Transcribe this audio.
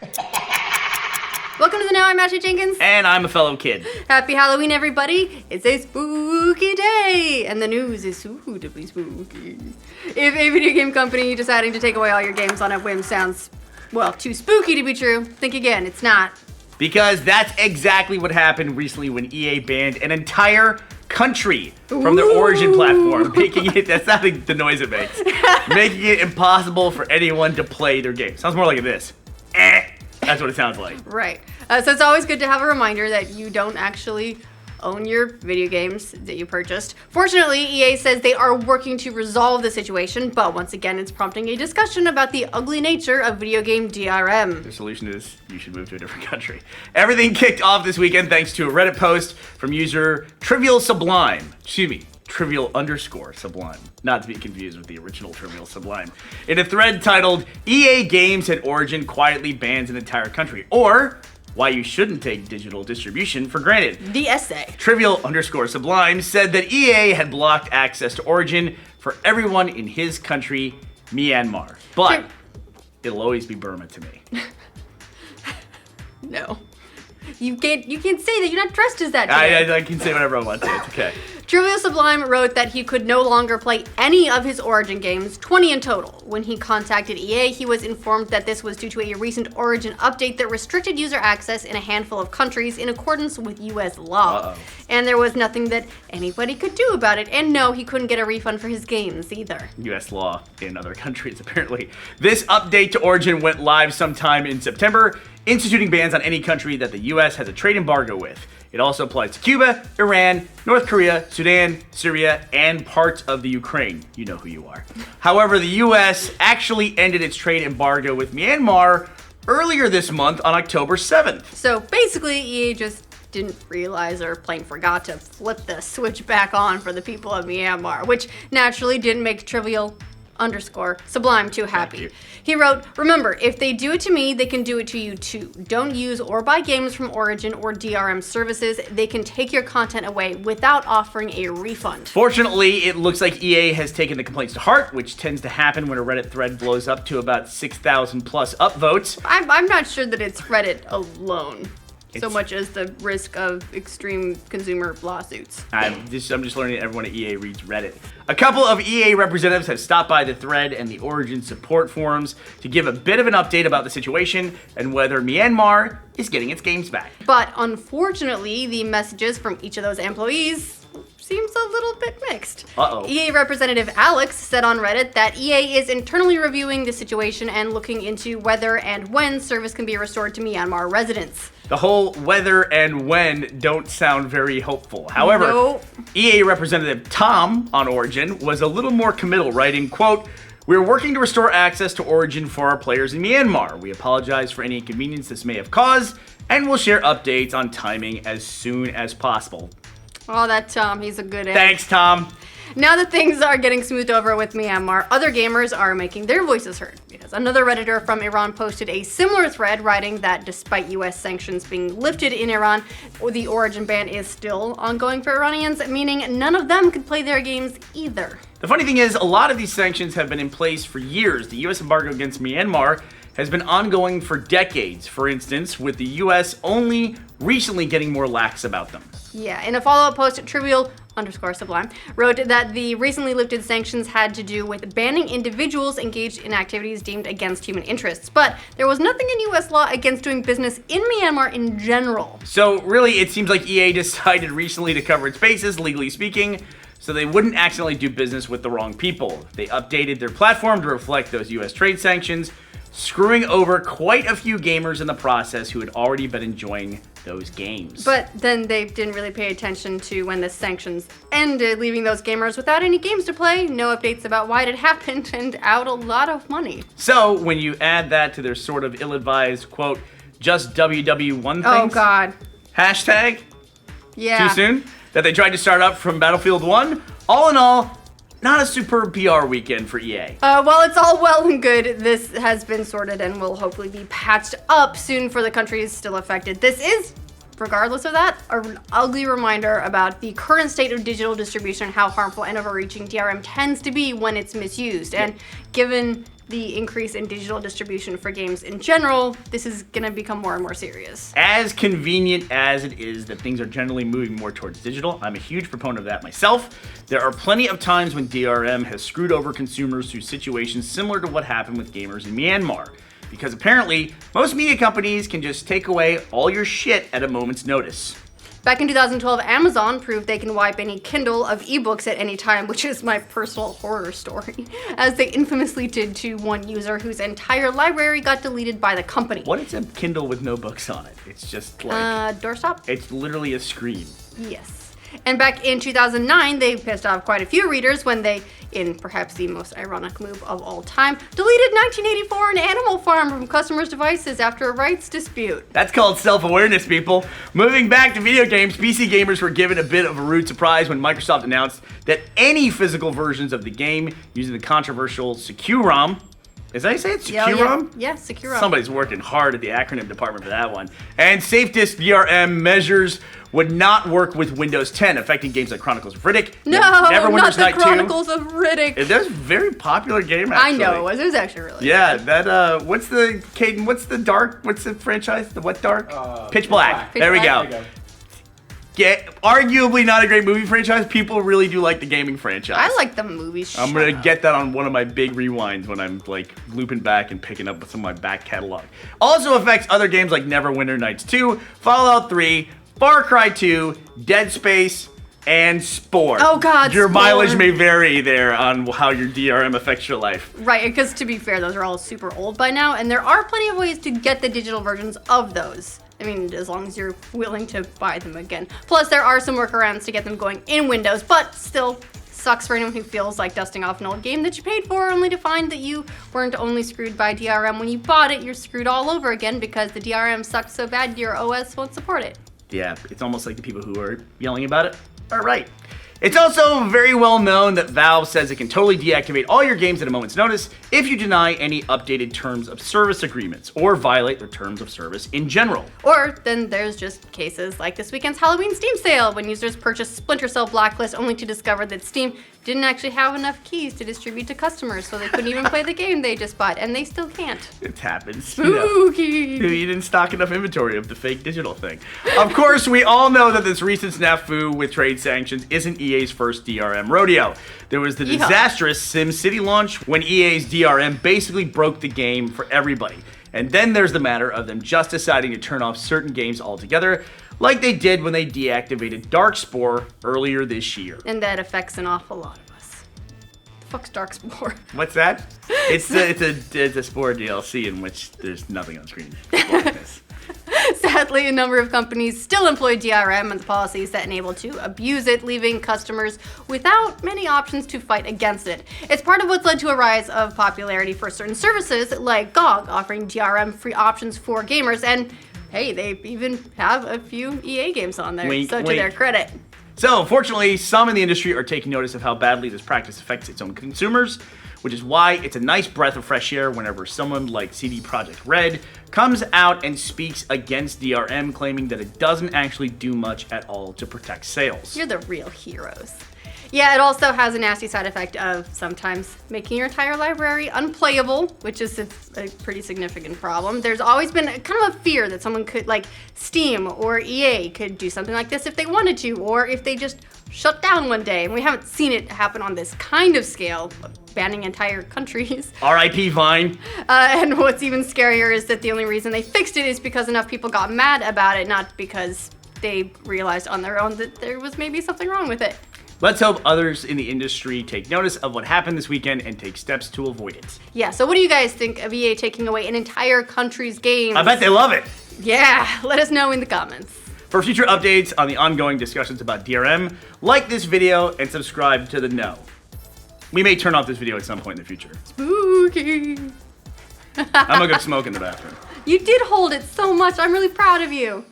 Welcome to the Now I'm Ashley Jenkins. And I'm a fellow kid. Happy Halloween, everybody. It's a spooky day, and the news is suitably spooky. If a video game company deciding to take away all your games on a whim sounds, well, too spooky to be true, think again, it's not. Because that's exactly what happened recently when EA banned an entire country from their Origin platform, making it, that's not the noise it makes, making it impossible for anyone to play their game. Sounds more like this. That's what it sounds like. Right. So it's always good to have a reminder that you don't actually own your video games that you purchased. Fortunately, EA says they are working to resolve the situation, but once again, it's prompting a discussion about the ugly nature of video game DRM. The solution is you should move to a different country. Everything kicked off this weekend thanks to a Reddit post from user Trivial Sublime. Trivial_Sublime. Not to be confused with the original Trivial Sublime. In a thread titled, EA Games at Origin quietly bans an entire country. Or, why you shouldn't take digital distribution for granted. The essay. Trivial_Sublime said that EA had blocked access to Origin for everyone in his country, Myanmar. But it'll always be Burma to me. No. You can't say that. You're not dressed as that. I can say whatever I want to. It's okay. Trivial Sublime wrote that he could no longer play any of his Origin games, 20 in total. When he contacted EA, he was informed that this was due to a recent Origin update that restricted user access in a handful of countries in accordance with US law. And there was nothing that anybody could do about it. And no, he couldn't get a refund for his games either. US law in other countries, apparently. This update to Origin went live sometime in September, instituting bans on any country that the US has a trade embargo with. It also applies to Cuba, Iran, North Korea, Sudan, Syria, and parts of the Ukraine. You know who you are. However, the US actually ended its trade embargo with Myanmar earlier this month on October 7th. So basically, EA just didn't realize or plain forgot to flip the switch back on for the people of Myanmar, which naturally didn't make Trivial_Sublime too happy. He wrote, "Remember, if they do it to me, they can do it to you too. Don't use or buy games from Origin or DRM services. They can take your content away without offering a refund." Fortunately, it looks like EA has taken the complaints to heart, which tends to happen when a Reddit thread blows up to about 6,000 plus upvotes. I'm not sure that it's Reddit alone. So much as the risk of extreme consumer lawsuits. I'm just learning that everyone at EA reads Reddit. A couple of EA representatives have stopped by the thread and the Origin support forums to give a bit of an update about the situation and whether Myanmar is getting its games back. But unfortunately, the messages from each of those employees seems a little bit mixed. EA representative Alex said on Reddit that EA is internally reviewing the situation and looking into whether and when service can be restored to Myanmar residents. The whole whether and when don't sound very hopeful. However, EA representative Tom on Origin was a little more committal, writing, quote, "We're working to restore access to Origin for our players in Myanmar. We apologize for any inconvenience this may have caused, and we'll share updates on timing as soon as possible." Oh, that Tom, he's a good egg. Thanks, Tom. Now that things are getting smoothed over with Myanmar, other gamers are making their voices heard. Because another Redditor from Iran posted a similar thread writing that despite US sanctions being lifted in Iran, the Origin ban is still ongoing for Iranians, meaning none of them could play their games either. The funny thing is, a lot of these sanctions have been in place for years. The US embargo against Myanmar has been ongoing for decades, for instance, with the US only recently getting more lax about them. Yeah, in a follow-up post, Trivial_Sublime wrote that the recently lifted sanctions had to do with banning individuals engaged in activities deemed against human interests, but there was nothing in US law against doing business in Myanmar in general. So really, it seems like EA decided recently to cover its bases, legally speaking, so they wouldn't accidentally do business with the wrong people. They updated their platform to reflect those US trade sanctions, screwing over quite a few gamers in the process who had already been enjoying those games. But then they didn't really pay attention to when the sanctions ended, leaving those gamers without any games to play, no updates about why it had happened, and out a lot of money. So when you add that to their sort of ill-advised, quote, just WW1 things. Oh, God. Hashtag? Yeah. Too soon? That they tried to start up from Battlefield 1? All in all, not a superb PR weekend for EA. While it's all well and good, this has been sorted and will hopefully be patched up soon for the countries still affected. This is, regardless of that, an ugly reminder about the current state of digital distribution and how harmful and overreaching DRM tends to be when it's misused. And given the increase in digital distribution for games in general, this is going to become more and more serious. As convenient as it is that things are generally moving more towards digital, I'm a huge proponent of that myself. There are plenty of times when DRM has screwed over consumers through situations similar to what happened with gamers in Myanmar. Because apparently, most media companies can just take away all your shit at a moment's notice. Back in 2012, Amazon proved they can wipe any Kindle of ebooks at any time, which is my personal horror story, as they infamously did to one user whose entire library got deleted by the company. What is a Kindle with no books on it? It's just like... doorstop? It's literally a screen. Yes. And back in 2009, they pissed off quite a few readers when they, in perhaps the most ironic move of all time, deleted 1984 and Animal Farm from customers' devices after a rights dispute. That's called self-awareness, people. Moving back to video games, PC gamers were given a bit of a rude surprise when Microsoft announced that any physical versions of the game using the controversial SPOoOoOKY, is that how you say it? SPOoOoOKY? Yeah, SPOoOoOKY. Somebody's working hard at the acronym department for that one. And safe disk DRM measures would not work with Windows 10, affecting games like Chronicles of Riddick. No, not the Chronicles of Riddick. That was a very popular game, actually. I know it was. It was actually really good. Good. That, what's the franchise? The what dark? Pitch Black. There we go. Yeah, arguably not a great movie franchise. People really do like the gaming franchise. I like the movies. I'm going to get that on one of my big rewinds when I'm like looping back and picking up some of my back catalog. Also affects other games like Neverwinter Nights 2, Fallout 3, Far Cry 2, Dead Space, and Spore. Oh God, your Spore. Mileage may vary there on how your DRM affects your life. Right, because to be fair, those are all super old by now, and there are plenty of ways to get the digital versions of those. I mean, as long as you're willing to buy them again. Plus, there are some workarounds to get them going in Windows, but still sucks for anyone who feels like dusting off an old game that you paid for only to find that you weren't only screwed by DRM when you bought it, you're screwed all over again because the DRM sucked so bad your OS won't support it. Yeah, it's almost like the people who are yelling about it are right. It's also very well known that Valve says it can totally deactivate all your games at a moment's notice if you deny any updated terms of service agreements or violate their terms of service in general. Or then there's just cases like this weekend's Halloween Steam sale when users purchased Splinter Cell Blacklist only to discover that Steam didn't actually have enough keys to distribute to customers, so they couldn't even play the game they just bought, and they still can't. It happens. Spooky! You didn't stock enough inventory of the fake digital thing. Of course, we all know that this recent snafu with trade sanctions isn't EA's first DRM rodeo. There was the disastrous SimCity launch when EA's DRM basically broke the game for everybody. And then there's the matter of them just deciding to turn off certain games altogether, like they did when they deactivated Darkspore earlier this year. And that affects an awful lot of us. The fuck's Darkspore? What's that? It's a Spore DLC in which there's nothing on screen. Sadly, a number of companies still employ DRM and the policies that enable to abuse it, leaving customers without many options to fight against it. It's part of what's led to a rise of popularity for certain services like GOG, offering DRM-free options for gamers, and hey, they even have a few EA games on there, wink, so to wink. their credit. So, fortunately, some in the industry are taking notice of how badly this practice affects its own consumers, which is why it's a nice breath of fresh air whenever someone like CD Projekt Red comes out and speaks against DRM, claiming that it doesn't actually do much at all to protect sales. You're the real heroes. Yeah, it also has a nasty side effect of sometimes making your entire library unplayable, which is a pretty significant problem. There's always been kind of a fear that someone could, like Steam or EA, could do something like this if they wanted to, or if they just shut down one day. And we haven't seen it happen on this kind of scale, banning entire countries. R.I.P. Vine. And what's even scarier is that the only reason they fixed it is because enough people got mad about it, not because they realized on their own that there was maybe something wrong with it. Let's hope others in the industry take notice of what happened this weekend and take steps to avoid it. Yeah, so what do you guys think of EA taking away an entire country's games? I bet they love it. Yeah, let us know in the comments. For future updates on the ongoing discussions about DRM, like this video and subscribe to The Know. We may turn off this video at some point in the future. Spooky. I'm gonna go smoke in the bathroom. You did hold it so much. I'm really proud of you.